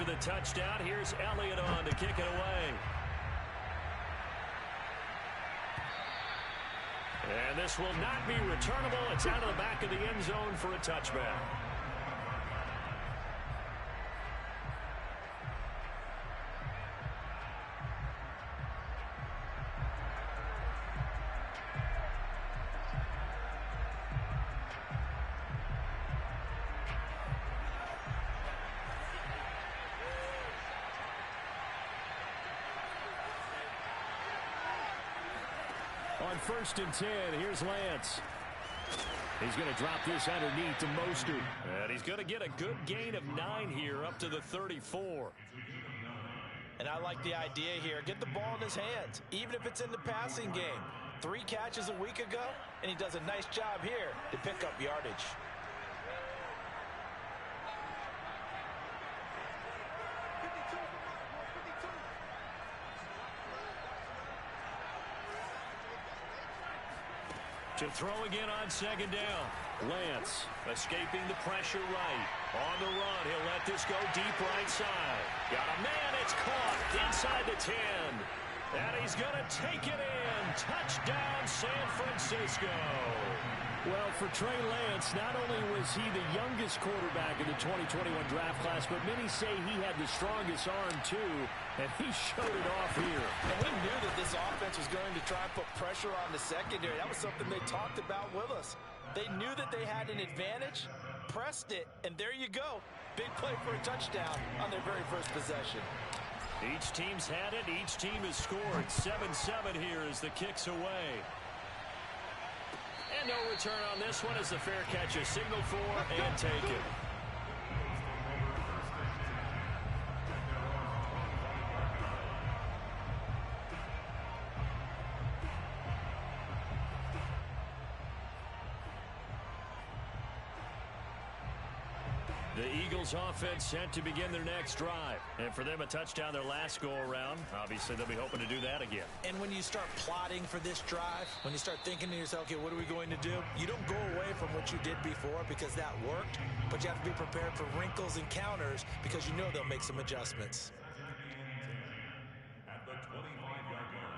after the touchdown. Here's Elliott on to kick it away. And this will not be returnable. It's out of the back of the end zone for a touchback. On 1st and 10, here's Lance. He's going to drop this underneath to Mostert. And he's going to get a good gain of 9 here up to the 34. And I like the idea here. Get the ball in his hands, even if it's in the passing game. 3 catches a week ago, and he does a nice job here to pick up yardage. To throw again on 2nd down. Lance escaping the pressure right. On the run, he'll let this go deep right side. Got a man, it's caught inside the 10. And he's going to take it in. Touchdown, San Francisco. Well, for Trey Lance, not only was he the youngest quarterback in the 2021 draft class, but many say he had the strongest arm, too, and he showed it off here. And we knew that this offense was going to try and put pressure on the secondary. That was something they talked about with us. They knew that they had an advantage, pressed it, and there you go. Big play for a touchdown on their very first possession. Each team's had it. Each team has scored. 7-7 here as the kick's away. And no return on this one as the fair catch is signaled for and taken. The Eagles offense set to begin their next drive. And for them, a touchdown their last go-around. Obviously, they'll be hoping to do that again. And when you start plotting for this drive, when you start thinking to yourself, okay, what are we going to do? You don't go away from what you did before because that worked, but you have to be prepared for wrinkles and counters because you know they'll make some adjustments. At the 25-yard line.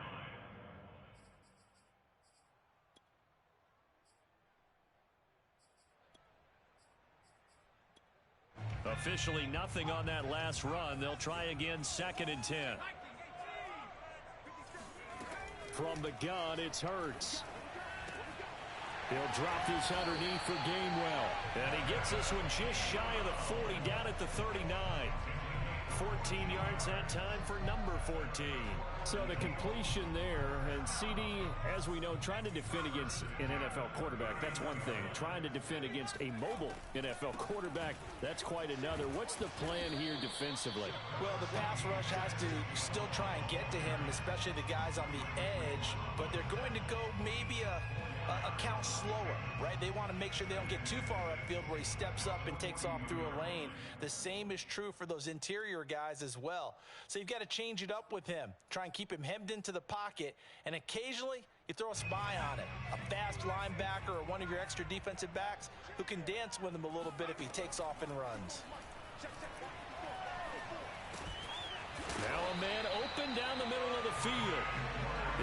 Officially nothing on that last run. They'll try again 2nd and 10. From the gun, it's Hurts. He'll drop this underneath for Gainwell. And he gets this one just shy of the 40, down at the 39. 14 yards that time for number 14. So the completion there, and CD, as we know, trying to defend against an NFL quarterback, that's one thing. Trying to defend against a mobile NFL quarterback, that's quite another. What's the plan here defensively? Well, the pass rush has to still try and get to him, especially the guys on the edge, but they're going to go maybe a count slower, right? They want to make sure they don't get too far upfield where he steps up and takes off through a lane. The same is true for those interior guys as well. So you've got to change it up with him. Try and keep him hemmed into the pocket, and occasionally you throw a spy on it. A fast linebacker or one of your extra defensive backs who can dance with him a little bit if he takes off and runs. Now a man open down the middle of the field.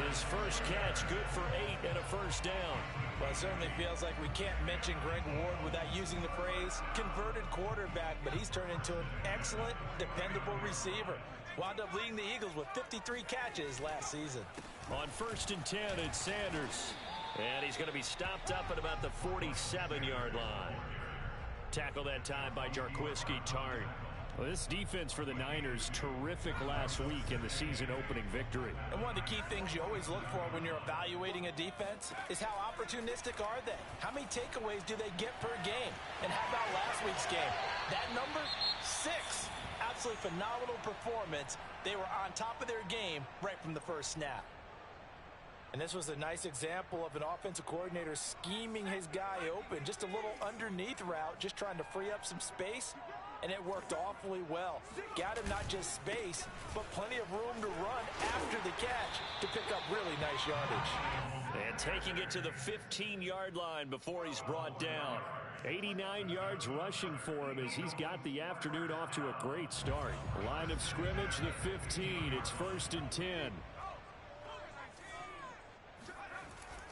His first catch good for 8 and a first down. Well, it certainly feels like we can't mention Greg Ward without using the phrase converted quarterback, but he's turned into an excellent, dependable receiver. Wound up leading the Eagles with 53 catches last season. On 1st and 10, it's Sanders. And he's going to be stopped up at about the 47-yard line. Tackle that time by Jarquiski Tart. Well, this defense for the Niners, terrific last week in the season-opening victory. And one of the key things you always look for when you're evaluating a defense is how opportunistic are they? How many takeaways do they get per game? And how about last week's game? That number, 6. Absolutely phenomenal performance. They were on top of their game right from the first snap. And this was a nice example of an offensive coordinator scheming his guy open. Just a little underneath route, just trying to free up some space. And it worked awfully well. Got him not just space, but plenty of room to run after the catch to pick up really nice yardage. And taking it to the 15-yard line before he's brought down. 89 yards rushing for him as he's got the afternoon off to a great start. Line of scrimmage, the 15. It's 1st and 10.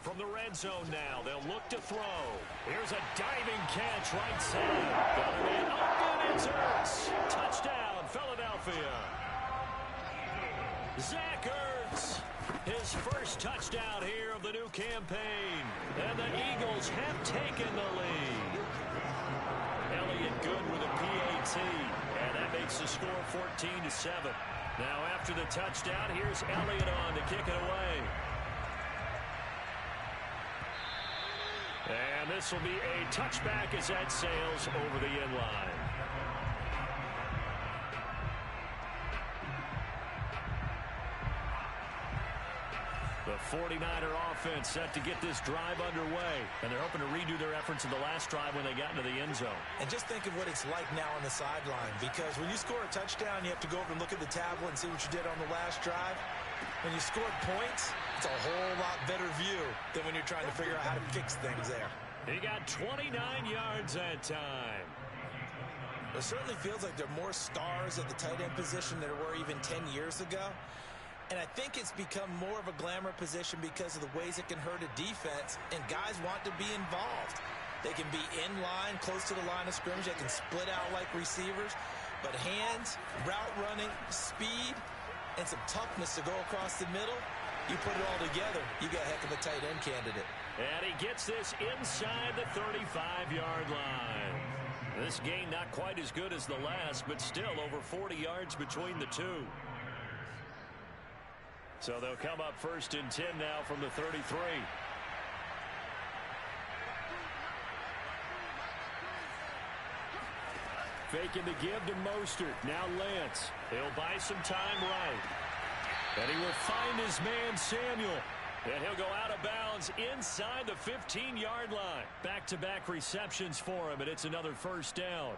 From the red zone now, they'll look to throw. Here's a diving catch right side. Got a man open, it's Ertz. Touchdown, Philadelphia. Zach Ertz, his first touchdown here of the new campaign. And the Eagles have taken the lead. Elliott good with a PAT. And that makes the score 14-7. Now after the touchdown, here's Elliott on to kick it away. And this will be a touchback as that sails over the end line. The 49er offense set to get this drive underway. And they're hoping to redo their efforts in the last drive when they got into the end zone. And just think of what it's like now on the sideline. Because when you score a touchdown, you have to go over and look at the tablet and see what you did on the last drive. When you scored points, it's a whole lot better view than when you're trying to figure out how to fix things there. He got 29 yards that time. It certainly feels like there are more stars at the tight end position than there were even 10 years ago. And I think it's become more of a glamour position because of the ways it can hurt a defense, and guys want to be involved. They can be in line, close to the line of scrimmage. They can split out like receivers. But hands, route running, speed, and some toughness to go across the middle, you put it all together, you got a heck of a tight end candidate. And he gets this inside the 35-yard line. This gain not quite as good as the last, but still over 40 yards between the two. So they'll come up 1st and 10 now from the 33. Faking the give to Mostert. Now Lance. He'll buy some time right. And he will find his man Samuel. And he'll go out of bounds inside the 15-yard line. Back-to-back receptions for him, and it's another first down.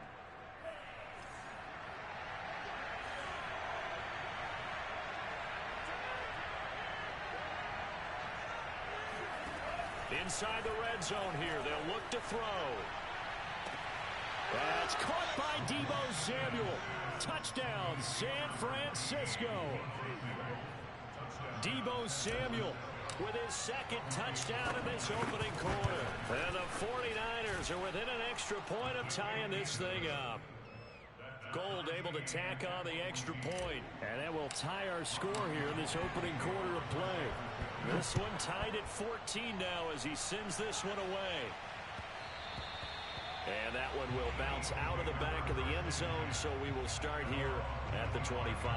Inside the red zone here, they'll look to throw. That's caught by Deebo Samuel. Touchdown, San Francisco. Deebo Samuel with his second touchdown in this opening quarter. And the 49ers are within an extra point of tying this thing up. Gold able to tack on the extra point. And that will tie our score here in this opening quarter of play. This one tied at 14 now as he sends this one away. And that one will bounce out of the back of the end zone, so we will start here at the 25.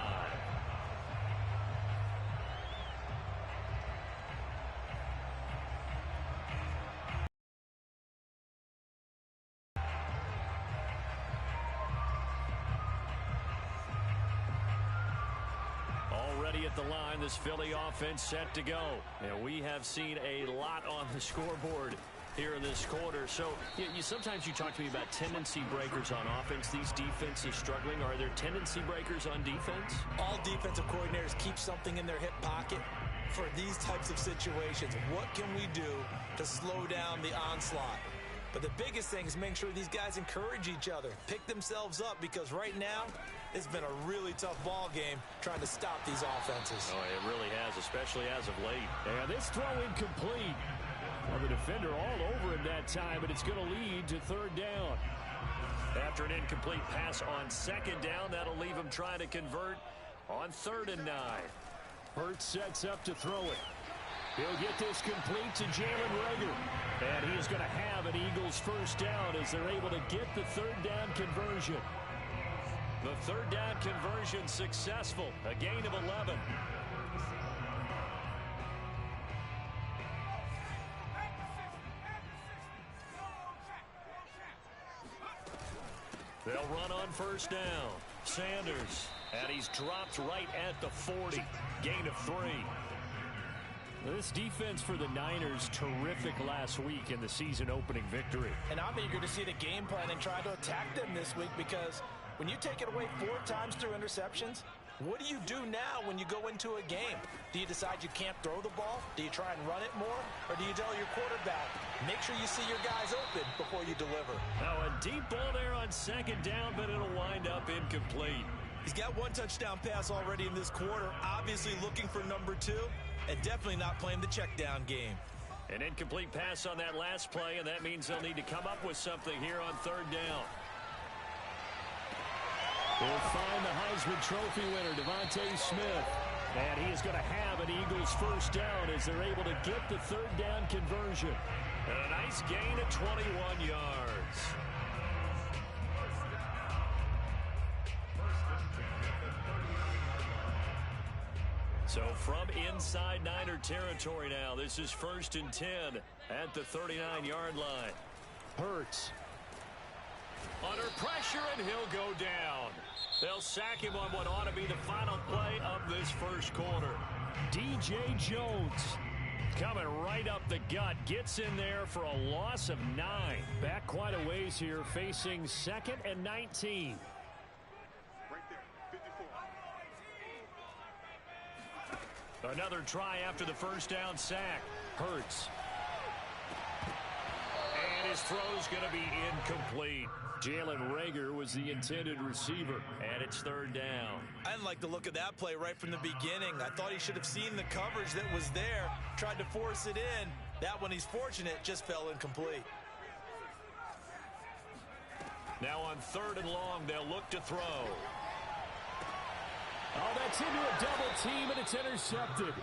Already at the line, this Philly offense set to go. And we have seen a lot on the scoreboard here in this quarter. So sometimes you talk to me about tendency breakers on offense. These defenses struggling. Are there tendency breakers on defense? All defensive coordinators keep something in their hip pocket for these types of situations. What can we do to slow down the onslaught? But the biggest thing is making sure these guys encourage each other, pick themselves up, because right now it's been a really tough ball game trying to stop these offenses. Oh, it really has, especially as of late. And this throw incomplete. Well, the defender all over him that time, but it's going to lead to third down. After an incomplete pass on second down, that'll leave him trying to convert on 3rd and 9. Hurts sets up to throw it. He'll get this complete to Jalen Reagor. And he is going to have an Eagles first down as they're able to get the third down conversion. The third down conversion successful. A gain of 11. They'll run on first down. Sanders. And he's dropped right at the 40. Gain of 3. This defense for the Niners, terrific last week in the season opening victory. And I'm eager to see the game plan and try to attack them this week, because when you take it away 4 times through interceptions, What do you do now when you go into a game? Do you decide you can't throw the ball? Do you try and run it more? Or do you tell your quarterback, make sure you see your guys open before you deliver? Now a deep ball there on second down, but it'll wind up incomplete. He's got one touchdown pass already in this quarter, obviously looking for number 2, and definitely not playing the check down game. An incomplete pass on that last play, and that means they'll need to come up with something here on third down. They'll find the Heisman Trophy winner, Devontae Smith. And he is going to have an Eagles first down as they're able to get the third down conversion. And a nice gain of 21 yards. So from inside Niner territory now, this is 1st and 10 at the 39-yard line. Hurts. Under pressure, and he'll go down. They'll sack him on what ought to be the final play of this first quarter. DJ Jones coming right up the gut. Gets in there for a loss of 9. Back quite a ways here, facing 2nd and 19. Another try after the first down sack. Hurts. And his throw's going to be incomplete. Jalen Reagor was the intended receiver. And it's third down. I didn't like the look of that play right from the beginning. I thought he should have seen the coverage that was there, tried to force it in. That one, he's fortunate, just fell incomplete. Now on 3rd and long, they'll look to throw. Oh, that's into a double team, and it's intercepted.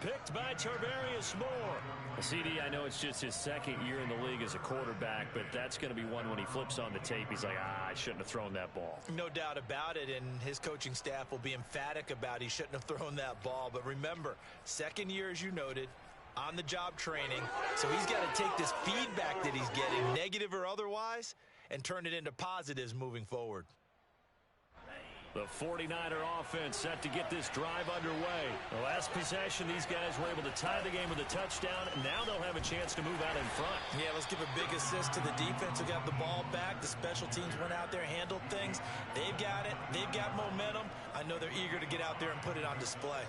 Picked by Tarvarius Moore. CD, I know it's just his 2nd year in the league as a quarterback, but that's going to be one when he flips on the tape. He's like, I shouldn't have thrown that ball. No doubt about it, and his coaching staff will be emphatic about he shouldn't have thrown that ball. But remember, 2nd year, as you noted, on-the-job training. So he's got to take this feedback that he's getting, negative or otherwise, and turn it into positives moving forward. The 49er offense set to get this drive underway. The last possession, these guys were able to tie the game with a touchdown, and now they'll have a chance to move out in front. Yeah, let's give a big assist to the defense who got the ball back. The special teams went out there, handled things. They've got it. They've got momentum. I know they're eager to get out there and put it on display.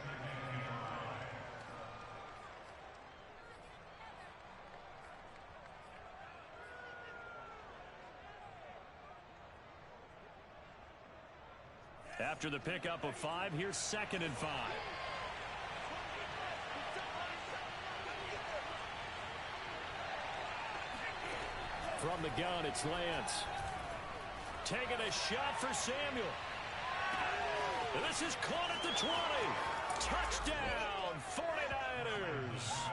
After the pickup of 5, here's 2nd and 5. From the gun, it's Lance. Taking a shot for Samuel. And this is caught at the 20. Touchdown, 49ers.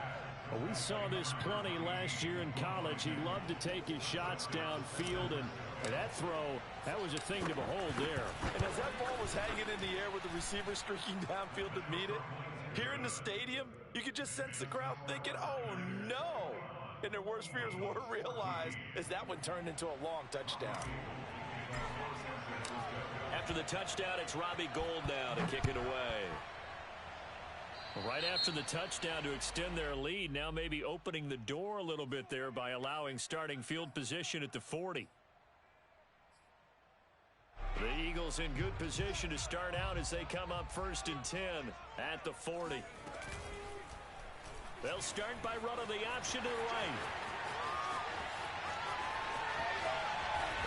Well, we saw this plenty last year in college. He loved to take his shots downfield, and that throw, that was a thing to behold there. And as that ball was hanging in the air with the receiver streaking downfield to meet it, here in the stadium, you could just sense the crowd thinking, oh, no. And their worst fears were realized as that one turned into a long touchdown. After the touchdown, it's Robbie Gould now to kick it away. Right after the touchdown to extend their lead, now maybe opening the door a little bit there by allowing starting field position at the 40. The Eagles in good position to start out as they come up 1st and 10 at the 40. They'll start by running the option to the right.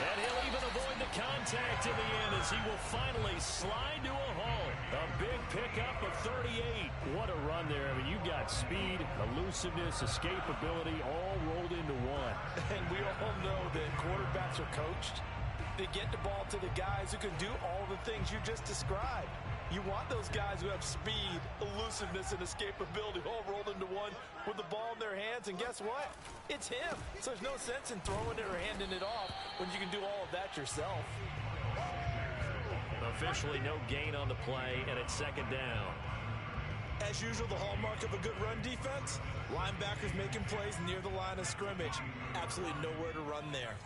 And he'll even avoid the contact in the end as he will finally slide to a halt. A big pickup of 38. What a run there. I mean, you got speed, elusiveness, escapability all rolled into one. And we all know that quarterbacks are coached to get the ball to the guys who can do all the things you just described. You want those guys who have speed, elusiveness, and escapability all rolled into one with the ball in their hands. And guess what? It's him. So there's no sense in throwing it or handing it off when you can do all of that yourself. Officially no gain on the play, and it's 2nd down. As usual, the hallmark of a good run defense, linebackers making plays near the line of scrimmage. Absolutely nowhere to run there.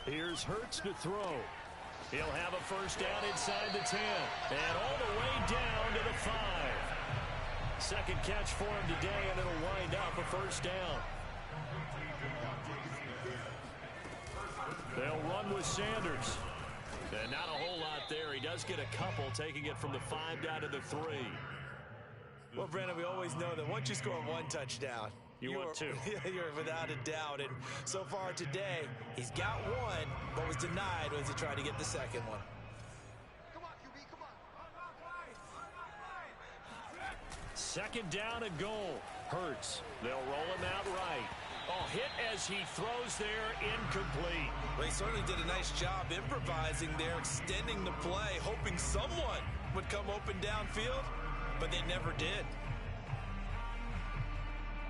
Here's Hurts to throw. He'll have a first down inside the 10. And all the way down to the 5. Second catch for him today, and it'll wind up a first down. They'll run with Sanders. And not a whole lot there. He does get a couple, taking it from the 5 down to the 3. Well, Brandon, we always know that once you score one touchdown, you want two. You're without a doubt. And so far today, he's got one, but was denied as he tried to get the second one. Come on, QB, come on. Second down and goal. Hurts. They'll roll him out right. Oh, hit as he throws there, incomplete. Well, he certainly did a nice job improvising there, extending the play, hoping someone would come open downfield, but they never did.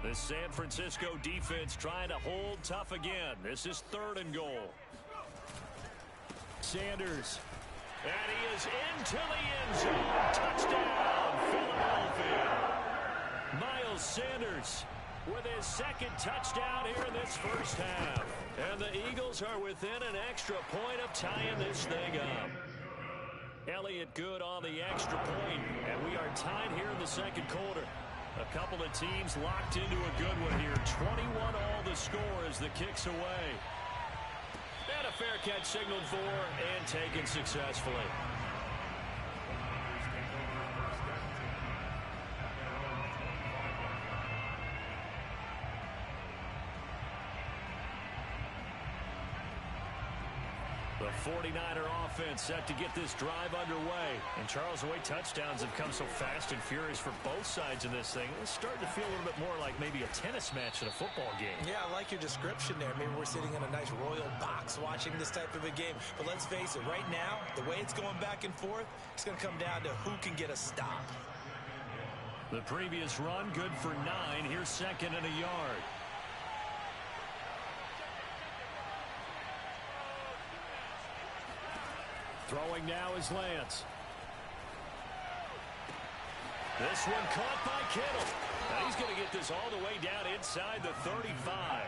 The San Francisco defense trying to hold tough again. This is 3rd and goal. Sanders. And he is into the end zone. Touchdown, Philadelphia. Miles Sanders with his 2nd touchdown here in this first half. And the Eagles are within an extra point of tying this thing up. Elliott good on the extra point, and we are tied here in the 2nd quarter. A couple of teams locked into a good one here. 21 all the score as the kick's away. And a fair catch signaled for and taken successfully. The 49er offense set to get this drive underway. And Charles, the way touchdowns have come so fast and furious for both sides in this thing, it's starting to feel a little bit more like maybe a tennis match in a football game. Yeah, I like your description there. Maybe we're sitting in a nice royal box watching this type of a game. But let's face it, right now, the way it's going back and forth, it's going to come down to who can get a stop. The previous run, good for 9. Here's 2nd and a yard. Throwing now is Lance. This one caught by Kittle. Now he's going to get this all the way down inside the 35.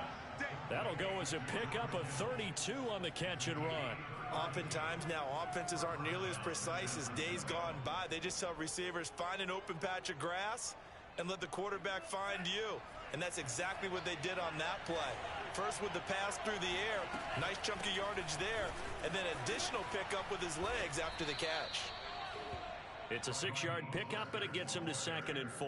That'll go as a pickup of 32 on the catch and run. Oftentimes now offenses aren't nearly as precise as days gone by. They just tell receivers, find an open patch of grass and let the quarterback find you. And that's exactly what they did on that play. First with the pass through the air, nice chunk of yardage there, and then additional pickup with his legs after the catch. It's a 6-yard pickup, but it gets him to 2nd and 4.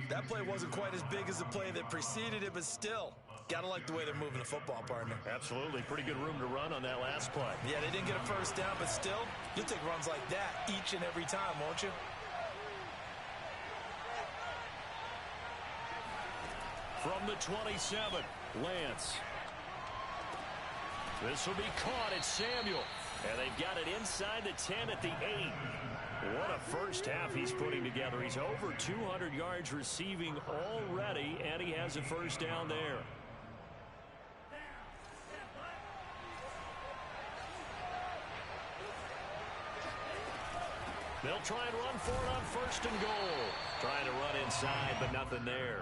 That play wasn't quite as big as the play that preceded it, but still, gotta like the way they're moving the football, partner. Absolutely. Pretty good room to run on that last play. Yeah, they didn't get a first down, but still, you'll take runs like that each and every time, won't you? From the 27, Lance. This will be caught at Samuel. And they've got it inside the 10 at the 8. What a first half he's putting together. He's over 200 yards receiving already, and he has a first down there. They'll try and run for it on 1st and goal. Trying to run inside, but nothing there.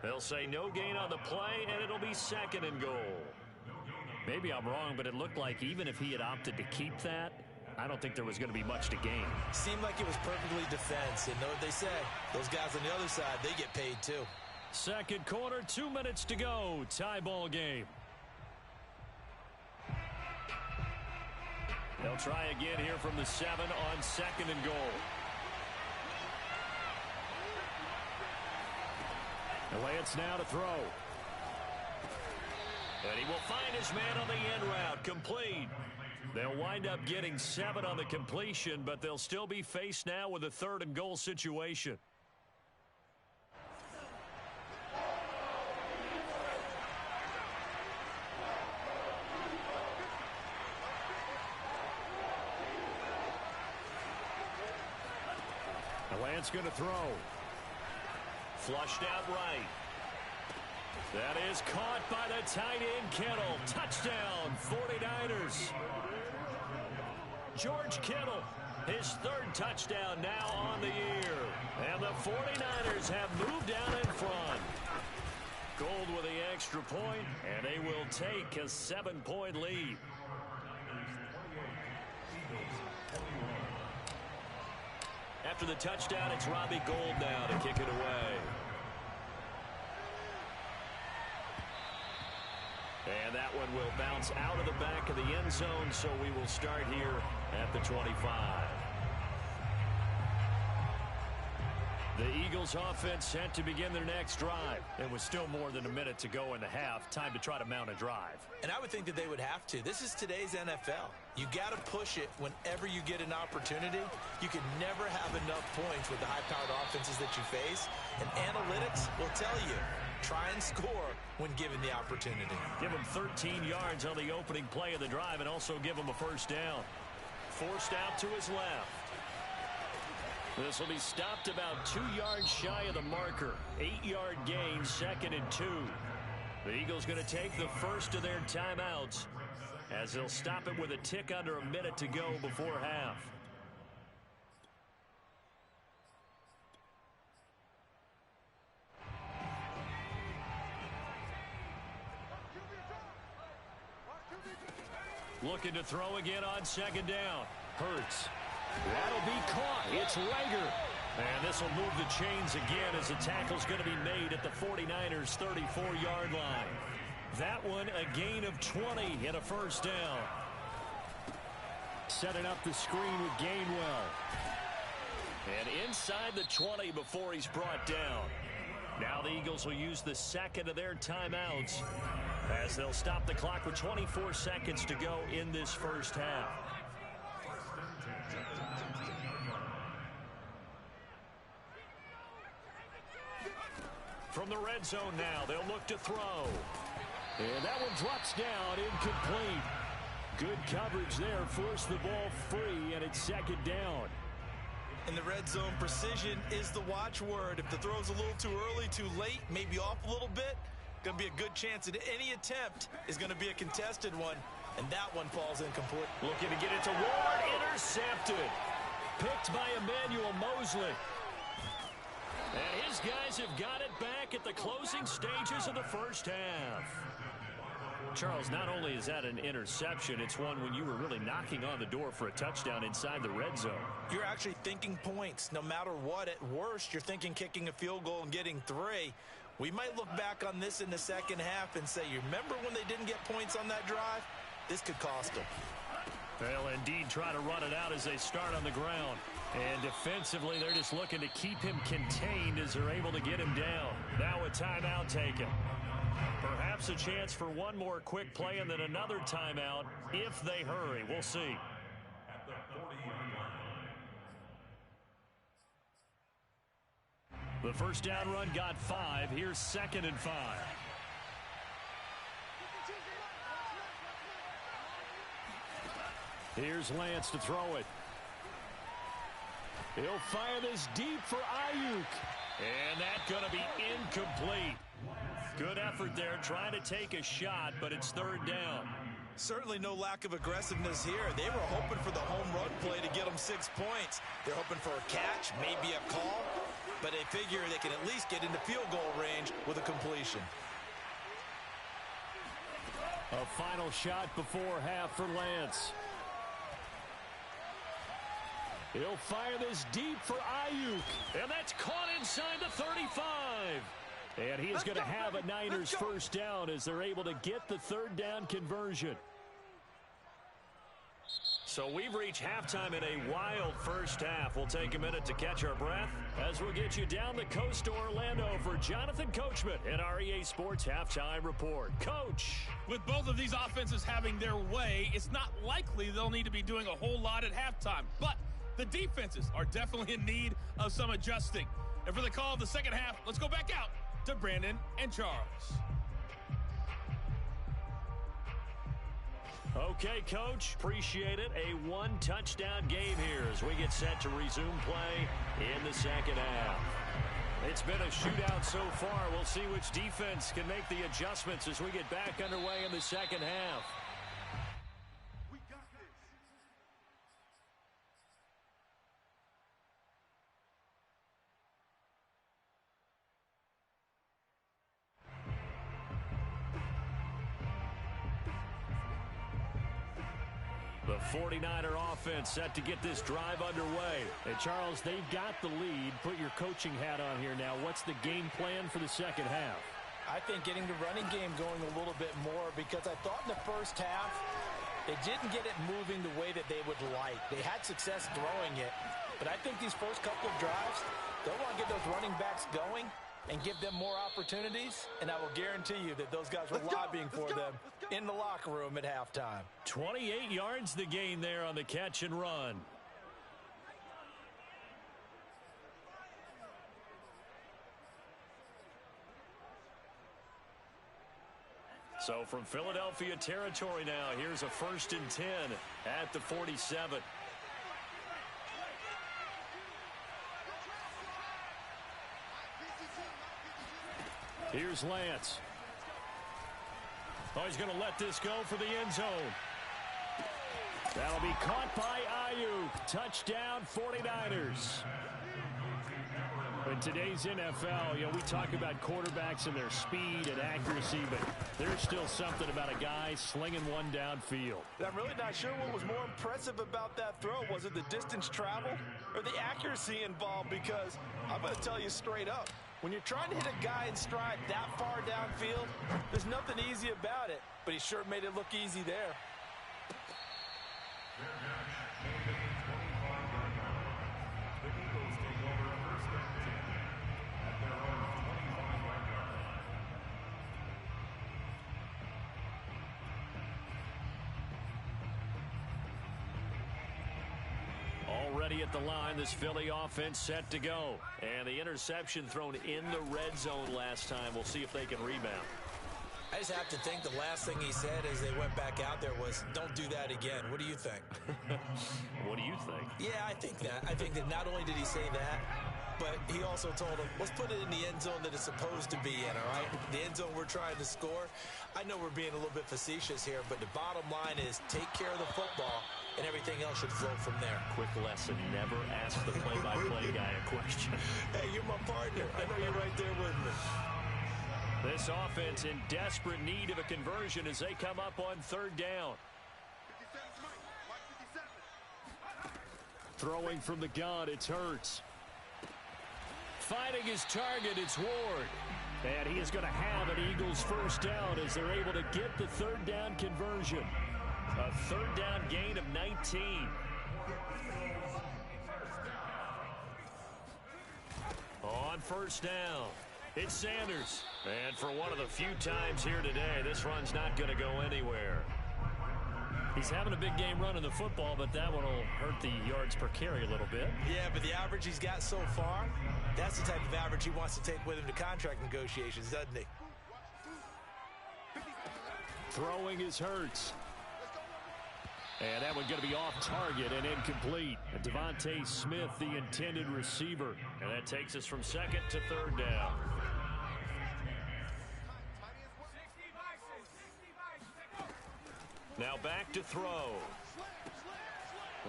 They'll say no gain on the play, and it'll be 2nd and goal. Maybe I'm wrong, but it looked like even if he had opted to keep that, I don't think there was going to be much to gain. Seemed like it was perfectly defense. And know what they say? Those guys on the other side, they get paid too. 2nd quarter, 2 minutes to go. Tie ball game. They'll try again here from the 7 on 2nd and goal. Lance now to throw. And he will find his man on the end route. Complete. They'll wind up getting 7 on the completion, but they'll still be faced now with a 3rd and goal situation. Lance going to throw. Flushed out right. That is caught by the tight end, Kittle. Touchdown, 49ers. George Kittle, his 3rd touchdown now on the year. And the 49ers have moved down in front. Gold with the extra point, and they will take a 7-point lead. After the touchdown, it's Robbie Gould now to kick it away. And that one will bounce out of the back of the end zone, so we will start here at the 25. The Eagles offense set to begin their next drive. It was still more than a minute to go in the half. Time to try to mount a drive. And I would think that they would have to. This is today's NFL. You got to push it whenever you get an opportunity. You can never have enough points with the high-powered offenses that you face. And analytics will tell you, try and score when given the opportunity. Give them 13 yards on the opening play of the drive and also give them a first down. Forced out to his left. This will be stopped about 2 yards shy of the marker. 8-yard gain, 2nd and 2. The Eagles going to take the first of their timeouts as they'll stop it with a tick under a minute to go before half. Looking to throw again on 2nd down. Hurts. That'll be caught. It's Rager. And this will move the chains again as the tackle's going to be made at the 49ers' 34-yard line. That one a gain of 20 and a first down. Setting up the screen with Gainwell. And inside the 20 before he's brought down. Now the Eagles will use the second of their timeouts as they'll stop the clock with 24 seconds to go in this first half. From the red zone now, they'll look to throw. And that one drops down, incomplete. Good coverage there, forced the ball free, and it's 2nd down. In the red zone, precision is the watchword. If the throw's a little too early, too late, maybe off a little bit, going to be a good chance that any attempt is going to be a contested one, and that one falls incomplete. Looking to get it to Ward, intercepted. Picked by Emmanuel Mosley. And his guys have got it back at the closing stages of the first half. Charles, not only is that an interception, it's one when you were really knocking on the door for a touchdown inside the red zone. You're actually thinking points. No matter what, at worst, you're thinking kicking a field goal and getting 3. We might look back on this in the second half and say, you remember when they didn't get points on that drive? This could cost them. They'll indeed try to run it out as they start on the ground. And defensively, they're just looking to keep him contained as they're able to get him down. Now a timeout taken. Perhaps a chance for one more quick play and then another timeout if they hurry. We'll see. The first down run got 5. Here's 2nd and 5. Here's Lance to throw it. He'll fire this deep for Ayuk. And that's going to be incomplete. Good effort there, trying to take a shot, but it's 3rd down. Certainly no lack of aggressiveness here. They were hoping for the home run play to get them 6 points. They're hoping for a catch, maybe a call, but they figure they can at least get into field goal range with a completion. A final shot before half for Lance. He'll fire this deep for Ayuk. And that's caught inside the 35. And he's going to have a Niners first down as they're able to get the 3rd down conversion. So we've reached halftime in a wild first half. We'll take a minute to catch our breath as we'll get you down the coast to Orlando for Jonathan Coachman and our EA Sports Halftime Report. Coach. With both of these offenses having their way, it's not likely they'll need to be doing a whole lot at halftime. But the defenses are definitely in need of some adjusting. And for the call of the second half, let's go back out to Brandon and Charles. Okay, Coach. Appreciate it. A 1-touchdown game here as we get set to resume play in the second half. It's been a shootout so far. We'll see which defense can make the adjustments as we get back underway in the second half. The 49er offense set to get this drive underway. And Charles, they've got the lead. Put your coaching hat on here now. What's the game plan for the second half? I think getting the running game going a little bit more, because I thought in the first half they didn't get it moving the way that they would like. They had success throwing it, but I think these first couple of drives, they'll want to get those running backs going and give them more opportunities, and I will guarantee you that those guys were lobbying for them in the locker room at halftime. 28 yards the gain there on the catch and run. So from Philadelphia territory now, here's a 1st and 10 at the 47. Here's Lance. Oh, he's going to let this go for the end zone. That'll be caught by Ayuk. Touchdown, 49ers. In today's NFL, we talk about quarterbacks and their speed and accuracy, but there's still something about a guy slinging one downfield. I'm really not sure what was more impressive about that throw. Was it the distance traveled or the accuracy involved? Because I'm going to tell you straight up, when you're trying to hit a guy in stride that far downfield, there's nothing easy about it, but he sure made it look easy there. Already at the line, this Philly offense set to go. And the interception thrown in the red zone last time. We'll see if they can rebound. I just have to think the last thing he said as they went back out there was, don't do that again. What do you think? What do you think? Yeah, I think that. I think that not only did he say that, but he also told him, let's put it in the end zone that it's supposed to be in, all right? The end zone we're trying to score. I know we're being a little bit facetious here, but the bottom line is take care of the football, and everything else should flow from there. Quick lesson, never ask the play-by-play guy a question. Hey, you're my partner. I know you're right there with me. This offense in desperate need of a conversion as they come up on 3rd down. Throwing from the gun, it's Hurts. Finding his target, it's Ward. And he is going to have an Eagles 1st down as they're able to get the 3rd down conversion. A 3rd down gain of 19. On 1st down, it's Sanders. And for one of the few times here today, this run's not going to go anywhere. He's having a big game running the football, but that one will hurt the yards per carry a little bit. Yeah, but the average he's got so far, that's the type of average he wants to take with him to contract negotiations, doesn't he? Throwing is Hurts. And that one going to be off target and incomplete. And Devontae Smith, the intended receiver. And that takes us from 2nd to 3rd down. Now back to throw.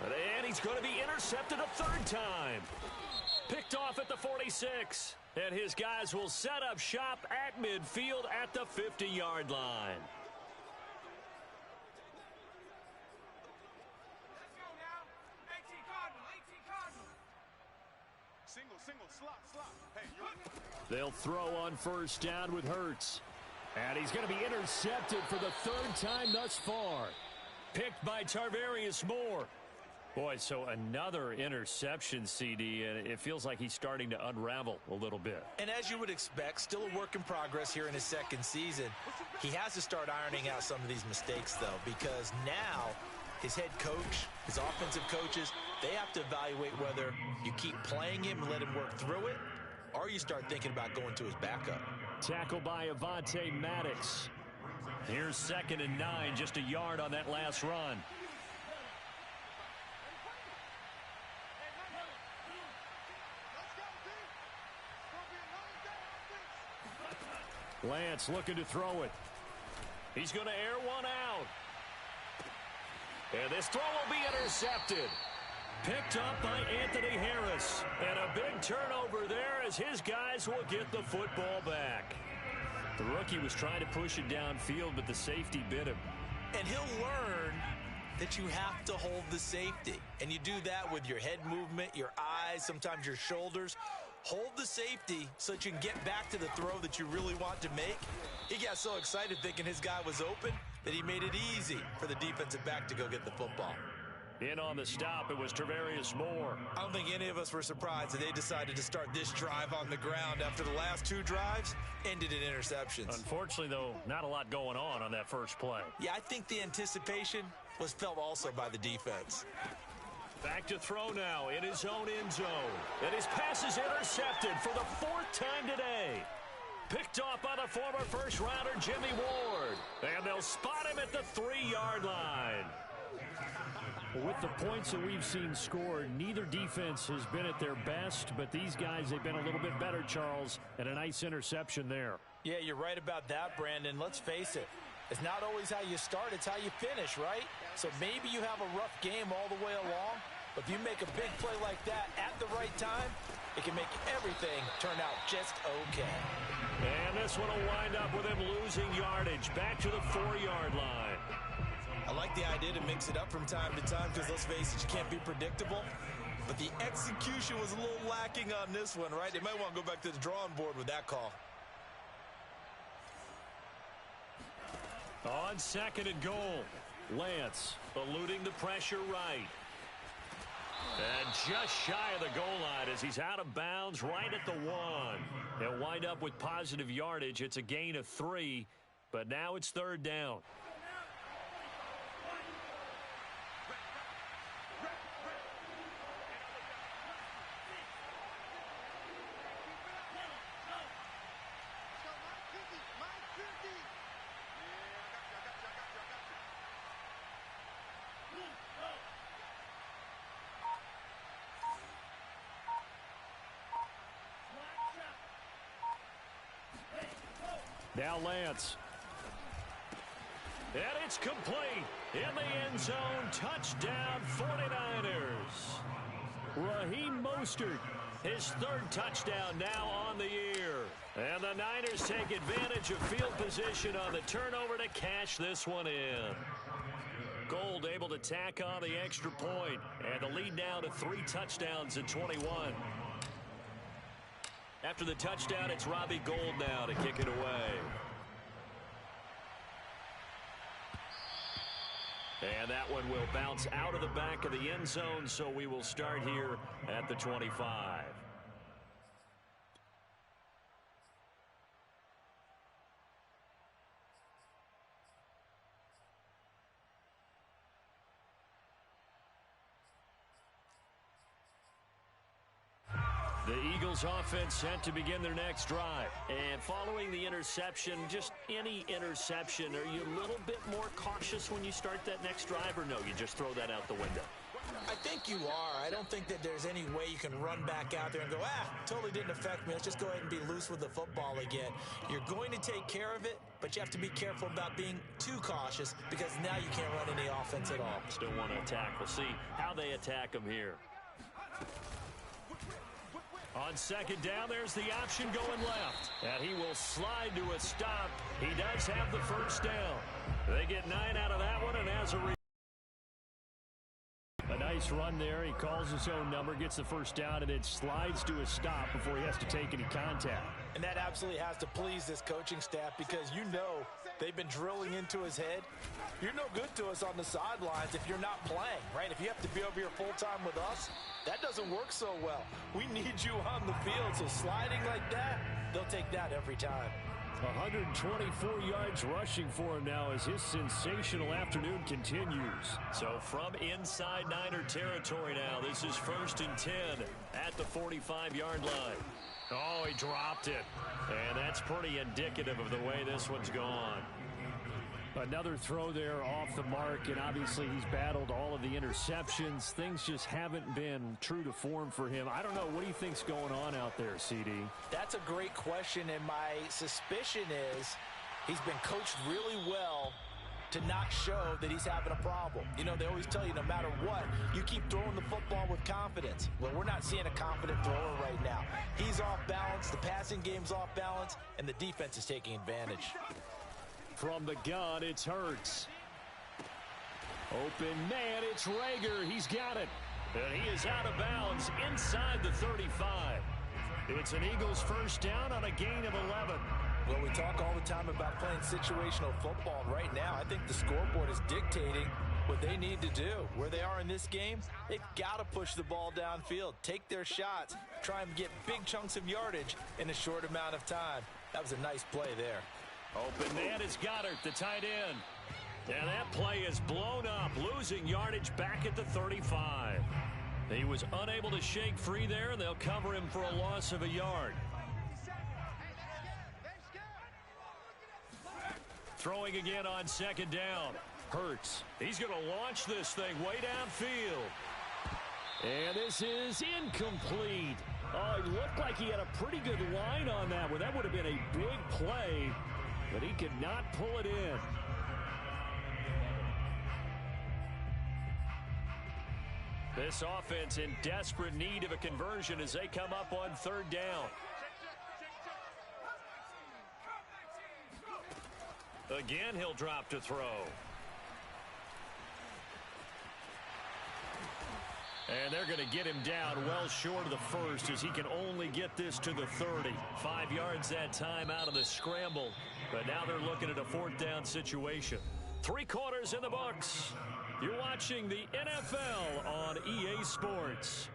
And he's going to be intercepted a 3rd time. Picked off at the 46. And his guys will set up shop at midfield at the 50-yard line. They'll throw on 1st down with Hurts. And he's going to be intercepted for the 3rd time thus far. Picked by Tarvarius Moore. Boy, so another interception, CD, and it feels like he's starting to unravel a little bit. And as you would expect, still a work in progress here in his 2nd season. He has to start ironing out some of these mistakes, though, because now his head coach, his offensive coaches, they have to evaluate whether you keep playing him and let him work through it, or you start thinking about going to his backup. Tackle by Avonte Maddox. Here's 2nd and 9, just a yard on that last run. Lance looking to throw it. He's going to air one out. And this throw will be intercepted. Picked up by Anthony Harris. And a big turnover there as his guys will get the football back. The rookie was trying to push it downfield, but the safety bit him. And he'll learn that you have to hold the safety. And you do that with your head movement, your eyes, sometimes your shoulders. Hold the safety so that you can get back to the throw that you really want to make. He got so excited thinking his guy was open that he made it easy for the defensive back to go get the football. In on the stop, it was Travarius Moore. I don't think any of us were surprised that they decided to start this drive on the ground after the last 2 drives ended in interceptions. Unfortunately, though, not a lot going on that first play. Yeah, I think the anticipation was felt also by the defense. Back to throw now in his own end zone. And his pass is intercepted for the 4th time today. Picked off by the former first-rounder Jimmy Ward. And they'll spot him at the 3-yard line. With the points that we've seen scored, neither defense has been at their best, but these guys, they've been a little bit better, Charles, and a nice interception there. Yeah, you're right about that, Brandon. Let's face it. It's not always how you start, it's how you finish, right? So maybe you have a rough game all the way along, but if you make a big play like that at the right time, it can make everything turn out just okay. And this one will wind up with him losing yardage back to the 4-yard line. I like the idea to mix it up from time to time because, let's face it, you can't be predictable. But the execution was a little lacking on this one, right? They might want to go back to the drawing board with that call. On 2nd and goal, Lance eluding the pressure right. And just shy of the goal line as he's out of bounds right at the 1. They'll wind up with positive yardage. It's a gain of 3, but now it's 3rd down. Now Lance. And it's complete. In the end zone, touchdown 49ers. Raheem Mostert. His 3rd touchdown now on the year. And the Niners take advantage of field position on the turnover to cash this one in. Gold able to tack on the extra point. And the lead now to 3 touchdowns at 21. After the touchdown, it's Robbie Gould now to kick it away. And that one will bounce out of the back of the end zone, so we will start here at the 25. The Eagles offense set to begin their next drive. And following the interception, just any interception, are you a little bit more cautious when you start that next drive, or no, you just throw that out the window? I think you are. I don't think that there's any way you can run back out there and go, totally didn't affect me. Let's just go ahead and be loose with the football again. You're going to take care of it, but you have to be careful about being too cautious because now you can't run any offense at all. Still want to attack. We'll see how they attack them here. On 2nd down, there's the option going left. And he will slide to a stop. He does have the 1st down. They get 9 out of that one, and as a nice run there. He calls his own number, gets the 1st down, and then slides to a stop before he has to take any contact. And that absolutely has to please this coaching staff because you know they've been drilling into his head. You're no good to us on the sidelines if you're not playing, right? If you have to be over here full-time with us, that doesn't work so well. We need you on the field, so sliding like that, they'll take that every time. 124 yards rushing for him now as his sensational afternoon continues. So from inside Niner territory now, this is 1st and 10 at the 45-yard line. Oh, he dropped it. And that's pretty indicative of the way this one's gone. Another throw there off the mark, and obviously he's battled all of the interceptions. Things just haven't been true to form for him. I don't know. What do you think's going on out there, CD? That's a great question, and my suspicion is he's been coached really well to not show that he's having a problem. You know, they always tell you no matter what, you keep throwing the football with confidence. Well, we're not seeing a confident thrower right now. He's off balance, the passing game's off balance, and the defense is taking advantage. From the gun, it's Hurts. Open man, it's Rager. He's got it. And he is out of bounds inside the 35. It's an Eagles first down on a gain of 11. Well, we talk all the time about playing situational football, and right now I think the scoreboard is dictating what they need to do. Where they are in this game, they've got to push the ball downfield, take their shots, try and get big chunks of yardage in a short amount of time. That was a nice play there. Open man is Goddard, the tight end. And that play is blown up, losing yardage back at the 35. He was unable to shake free there, and they'll cover him for a loss of a yard. Throwing again on second down. Hurts. He's going to launch this thing way downfield. And this is incomplete. Oh, it looked like he had a pretty good line on that one. That would have been a big play, but he could not pull it in. This offense in desperate need of a conversion as they come up on third down. Again, he'll drop to throw. And they're going to get him down well short of the first as he can only get this to the 30. 5 yards that time out of the scramble. But now they're looking at a fourth down situation. 3 quarters in the books. You're watching the NFL on EA Sports.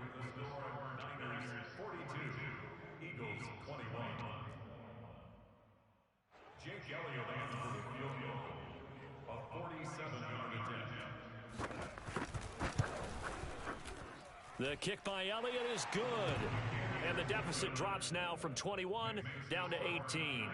Eagles 21. Jake Elliott on for the field goal. A 47-yard attempt. The kick by Elliott is good. And the deficit drops now from 21 down to 18.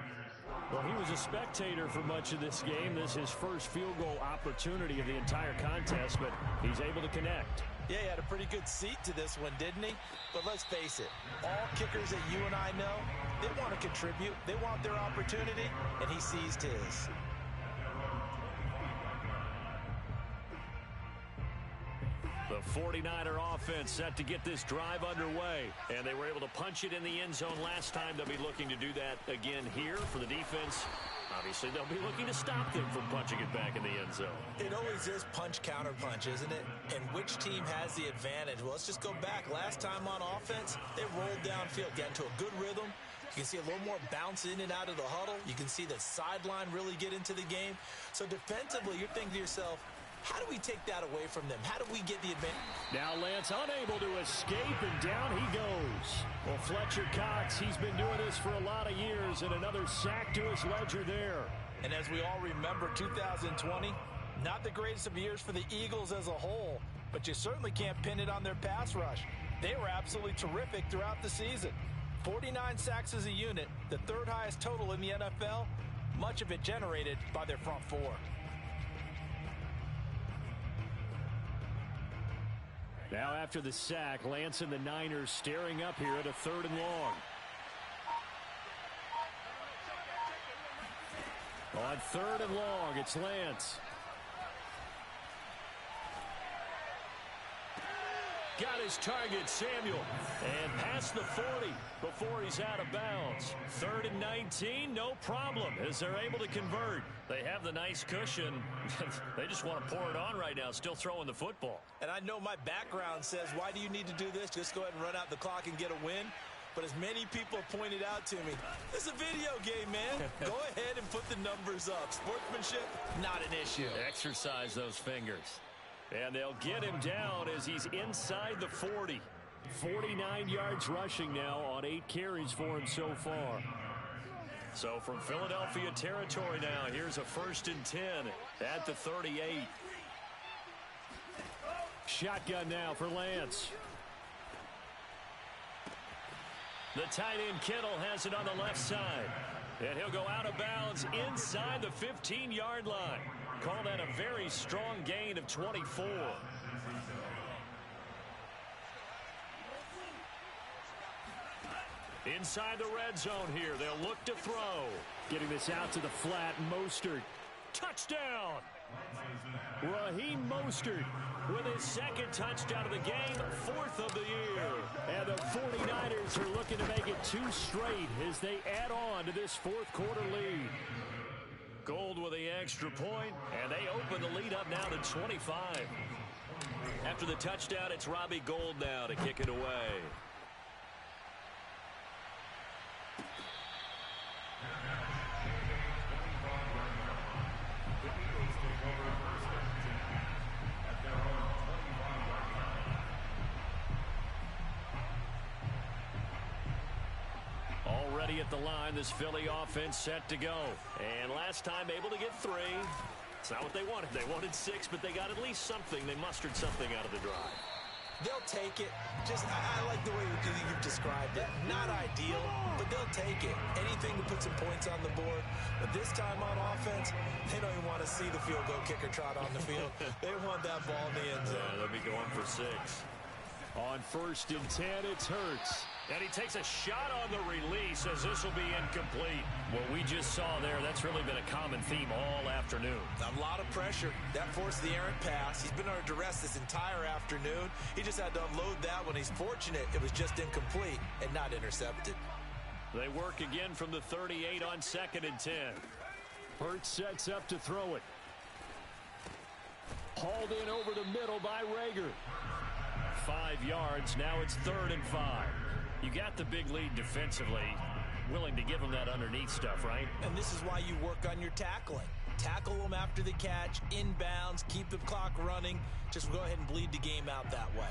Well, he was a spectator for much of this game. This is his first field goal opportunity of the entire contest, but he's able to connect. Yeah, he had a pretty good seat to this one, didn't he? But let's face it, all kickers that you and I know, they want to contribute. They want their opportunity, and he seized his. The 49er offense set to get this drive underway. And they were able to punch it in the end zone last time. They'll be looking to do that again here for the defense. Obviously, they'll be looking to stop them from punching it back in the end zone. It always is punch-counter-punch, isn't it? And which team has the advantage? Well, let's just go back. Last time on offense, they rolled downfield, got into a good rhythm. You can see a little more bounce in and out of the huddle. You can see the sideline really get into the game. So defensively, you're thinking to yourself, how do we take that away from them? How do we get the advantage? Now Lance unable to escape, and down he goes. Well, Fletcher Cox, he's been doing this for a lot of years, and another sack to his ledger there. And as we all remember, 2020, not the greatest of years for the Eagles as a whole, but you certainly can't pin it on their pass rush. They were absolutely terrific throughout the season. 49 sacks as a unit, the third highest total in the NFL, much of it generated by their front four. Now after the sack, Lance and the Niners staring up here at a 3rd and long. On 3rd and long, it's Lance. Got his target, Samuel, and past the 40 before he's out of bounds. 3rd and 19, no problem, as they're able to convert. They have the nice cushion. They just want to pour it on right now, still throwing the football. And I know my background says, why do you need to do this? Just go ahead and run out the clock and get a win. But as many people have pointed out to me, it's a video game, man. Go ahead and put the numbers up. Sportsmanship, not an issue. Exercise those fingers. And they'll get him down as he's inside the 40. 49 yards rushing now on 8 carries for him so far. So from Philadelphia territory now, here's a 1st and 10 at the 38. Shotgun now for Lance. The tight end Kittle has it on the left side. And he'll go out of bounds inside the 15-yard line. Call that a very strong gain of 24. Inside the red zone here. They'll look to throw. Getting this out to the flat. Mostert. Touchdown! Raheem Mostert With his 2nd touchdown of the game, 4th of the year. And the 49ers are looking to make it 2 straight as they add on to this 4th quarter lead. Gold with the extra point, and they open the lead up now to 25. After the touchdown, it's Robbie Gould now to kick it away. ready at the line. This Philly offense set to go. And last time able to get 3. It's not what they wanted. They wanted 6, but they got at least something. They mustered something out of the drive. They'll take it. I like the way you've described it. Not ideal, but they'll take it. Anything to put some points on the board. But this time on offense, they don't even want to see the field goal kicker trot on the field. They want that ball in the end zone. Yeah, they'll be going for 6. On 1st and 10, it's Hurts. And he takes a shot on the release as this will be incomplete. What we just saw there, that's really been a common theme all afternoon. A lot of pressure. That forced the errant pass. He's been under duress this entire afternoon. He just had to unload that one. He's fortunate it was just incomplete and not intercepted. They work again from the 38 on 2nd and 10. Hurts sets up to throw it. Hauled in over the middle by Rager. 5 yards. Now it's 3rd and 5. You got the big lead defensively. Willing to give them that underneath stuff, right? And this is why you work on your tackling. Tackle them after the catch, inbounds, keep the clock running. Just go ahead and bleed the game out that way.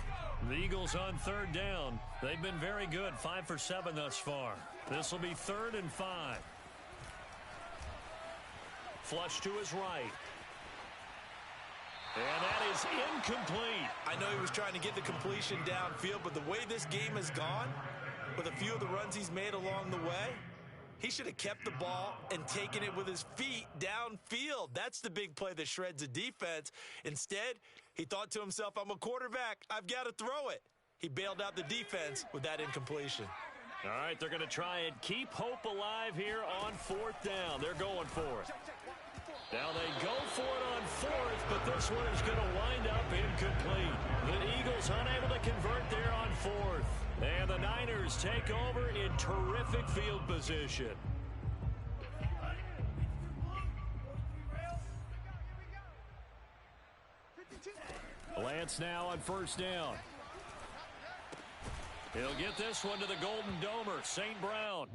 The Eagles on 3rd down. They've been very good. 5 for 7 thus far. This will be 3rd and 5. Flush to his right. And that is incomplete. I know he was trying to get the completion downfield, but the way this game has gone, with a few of the runs he's made along the way, he should have kept the ball and taken it with his feet downfield. That's the big play that shreds a defense. Instead, he thought to himself, I'm a quarterback. I've got to throw it. He bailed out the defense with that incompletion. All right, they're going to try and keep hope alive here on 4th down. They're going for it. Now they go for it on 4th, but this one is going to wind up incomplete. The Eagles unable to convert there on 4th. And the Niners take over in terrific field position. Lance now on 1st down. He'll get this one to the Golden Domer, St. Brown.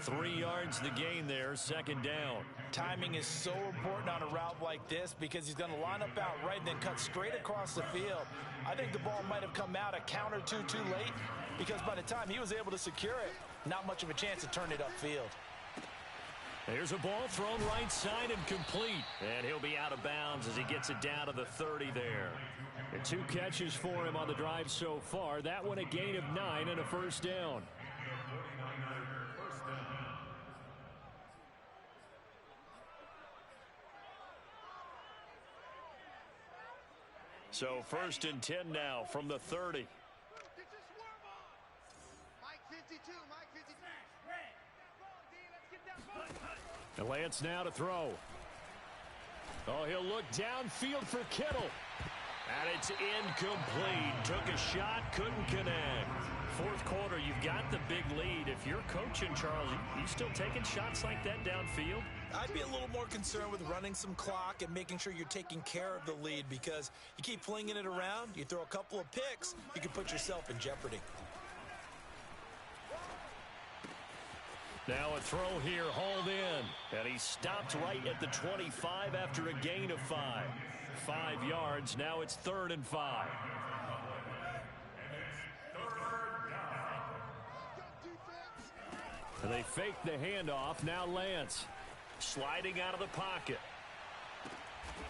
3 yards the gain there, 2nd down. Timing is so important on a route like this because he's going to line up out right and then cut straight across the field. I think the ball might have come out a count or two too late because by the time he was able to secure it, not much of a chance to turn it upfield. There's a ball thrown right side and complete. And he'll be out of bounds as he gets it down to the 30 there. And 2 catches for him on the drive so far. That one a gain of 9 and a 1st down. So 1st and 10 now from the 30. And Lance now to throw. Oh, he'll look downfield for Kittle. And it's incomplete. Took a shot, couldn't connect. 4th quarter, you've got the big lead. If you're coaching, Charles, you still taking shots like that downfield? I'd be a little more concerned with running some clock and making sure you're taking care of the lead because you keep flinging it around, you throw a couple of picks, you can put yourself in jeopardy. Now a throw here, hauled in. And he stopped right at the 25 after a gain of 5. 5 yards, now it's 3rd and 5. And they fake the handoff, now Lance. Sliding out of the pocket.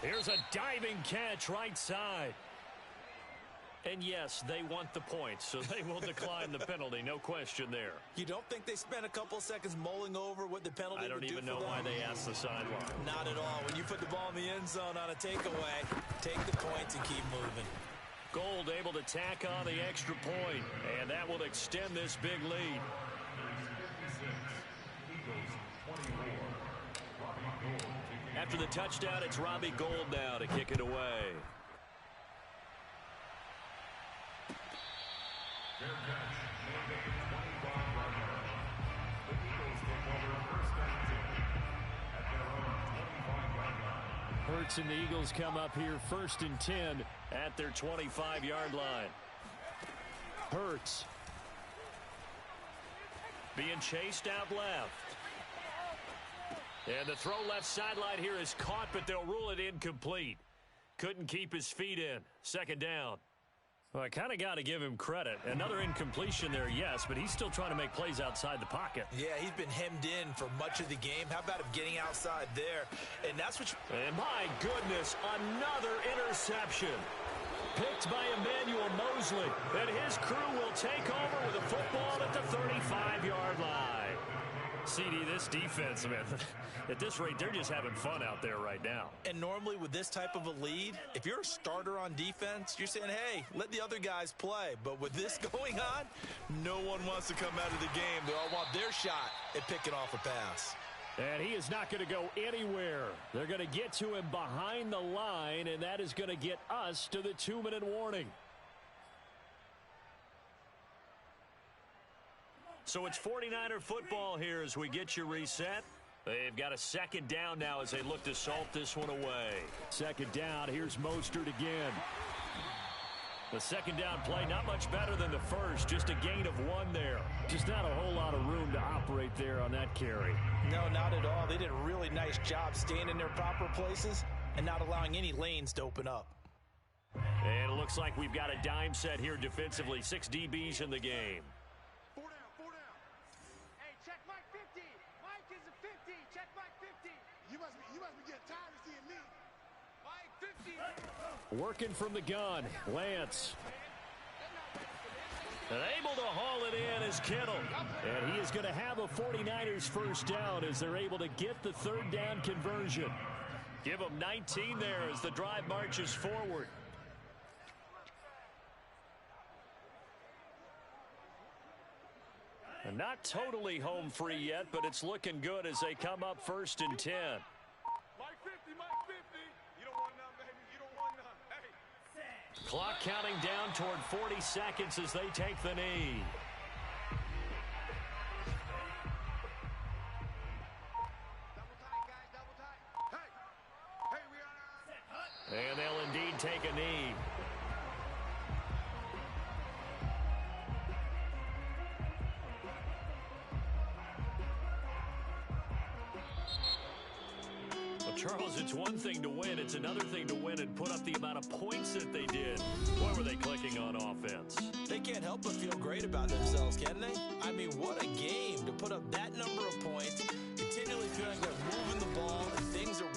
Here's a diving catch right side. And yes, they want the points, so they will decline the penalty, no question there. You don't think they spent a couple seconds mulling over what the penalty would do for them? I don't even know why they asked the sideline. Not at all. When you put the ball in the end zone on a takeaway, take the points and keep moving. Gold able to tack on the extra point, and that will extend this big lead. After the touchdown, it's Robbie Gould now to kick it away. Hurts and the Eagles come up here 1st and 10 at their 25-yard line. Hurts being chased out left. And the throw left sideline here is caught, but they'll rule it incomplete. Couldn't keep his feet in. 2nd down. Well, I kind of got to give him credit. Another incompletion there, yes, but he's still trying to make plays outside the pocket. Yeah, he's been hemmed in for much of the game. How about him getting outside there? And that's what you... And my goodness, another interception. Picked by Emmanuel Mosley. And his crew will take over with a football at the 35-yard line. CD, this defense, man, at this rate, they're just having fun out there right now. And normally with this type of a lead, if you're a starter on defense, you're saying, hey, let the other guys play. But with this going on, no one wants to come out of the game. They all want their shot at picking off a pass. And he is not going to go anywhere. They're going to get to him behind the line, and that is going to get us to the 2-minute warning. So it's 49er football here as we get you reset. They've got a second down now as they look to salt this one away. Second down, here's Mostert again. The second down play, not much better than the first, just a gain of 1 there. Just not a whole lot of room to operate there on that carry. No, not at all. They did a really nice job staying in their proper places and not allowing any lanes to open up. And it looks like we've got a dime set here defensively. 6 DBs in the game. 4 down, 4 down. Hey, check Mike 50. Mike is a 50. Check Mike 50. You must be getting tired of seeing me. Mike 50. Working from the gun, Lance. And able to haul it in is Kittle. And he is going to have a 49ers first down as they're able to get the third down conversion. Give them 19 there as the drive marches forward. And not totally home free yet, but it's looking good as they come up 1st and 10. Mike 50, Mike 50. You don't want none, baby. You don't want none. Hey. Clock counting down toward 40 seconds as they take the knee. Double tight, guys. Double tight. Hey. Hey, we are. And they'll indeed take a knee. Well, Charles, it's one thing to win. It's another thing to win and put up the amount of points that they did. Boy, were they clicking on offense. They can't help but feel great about themselves, can they? I mean, what a game to put up that number of points, continually feeling like they're moving the ball and things are